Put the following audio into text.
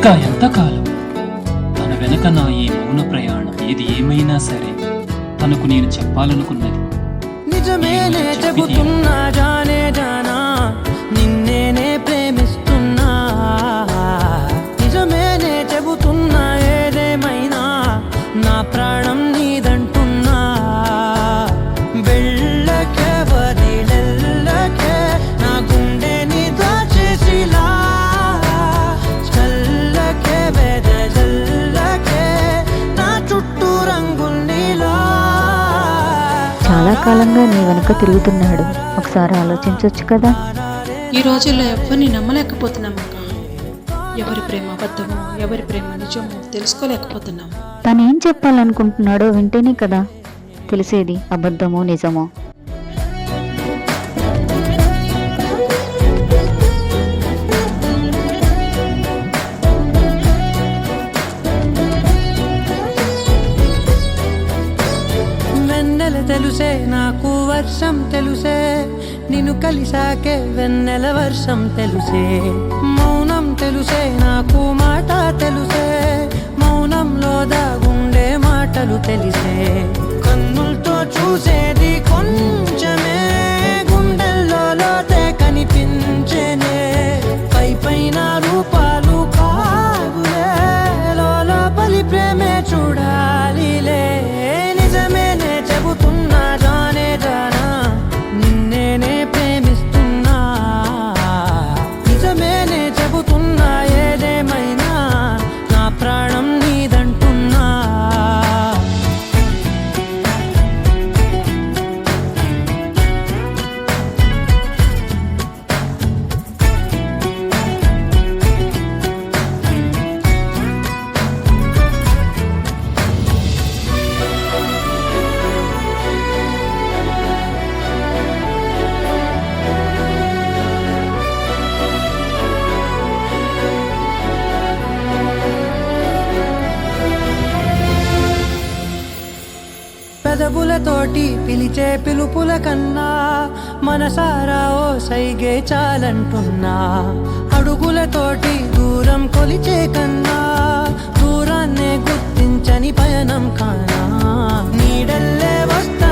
ఇంకా ఎంతకాలం? తన వెనక నా ఈ మౌన ప్రయాణం ఏది ఏమైనా సరే తనకు నేను చెప్పాలనుకున్నది నిజమేనే చెబుతున్నా జానే జానా, నిన్నేనే ప్రేమిస్తున్నా. నిజమేనే చెబుతున్నా ఏదేమైనా నా ప్రాణం నీదంటున్నా. వెళ్ళకే వదిలెల్లకే నా గుండెని దాచేసిలా, చల్లకే వెదజల్లకే నా చుట్టూ రంగుల్నిలా. చాలా కాలంగా నీ వెనుక తిరుగుతున్నాడు, ఒకసారి ఆలోచించవచ్చు కదా. ఈ రోజుల్లో ఎవరిని నమ్మలేకపోతున్నాం అక్క. ఎవరి ప్రేమ అబద్ధమో ఎవరి ప్రేమ నిజమో తెలుసుకోలేకపోతున్నాం. తనేం చెప్పాలనుకుంటున్నాడో వింటేనే కదా తెలిసేది అబద్ధమో నిజమో. వెన్నెల తెలుసే నాకు వర్షం తెలుసే, నిన్ను కలిసాకే వెన్నెల వర్షం తెలుసే. మౌనం తెలుసే నాకు మాట తెలుసే, మౌనంలో దాగుండే మాటలు తెలిసే. కన్నులతో చూసేది కొంచెమే, గుండెల్లో లోతే కనిపించేనే. పై పైన రూపాలు కాదులే, లోపలి ప్రేమే చూడాలిలే. నిజమేనే చెబుతున్నా జానే జానా, నిన్నేనే ప్రేమిస్తున్నా. నిజమేనే చెబుతున్నా ఏదేమైనా నా ప్రాణం నీదంటున్నా. పెదవులతోటి పిలిచే పిలుపుల కన్నా మనసారా ఓ సైగే చాలంటున్నా. అడుగులతోటి దూరం కొలిచే కన్నా దూరాన్నే గుర్తించని పయనం కానా. నీడల్లే వస్తా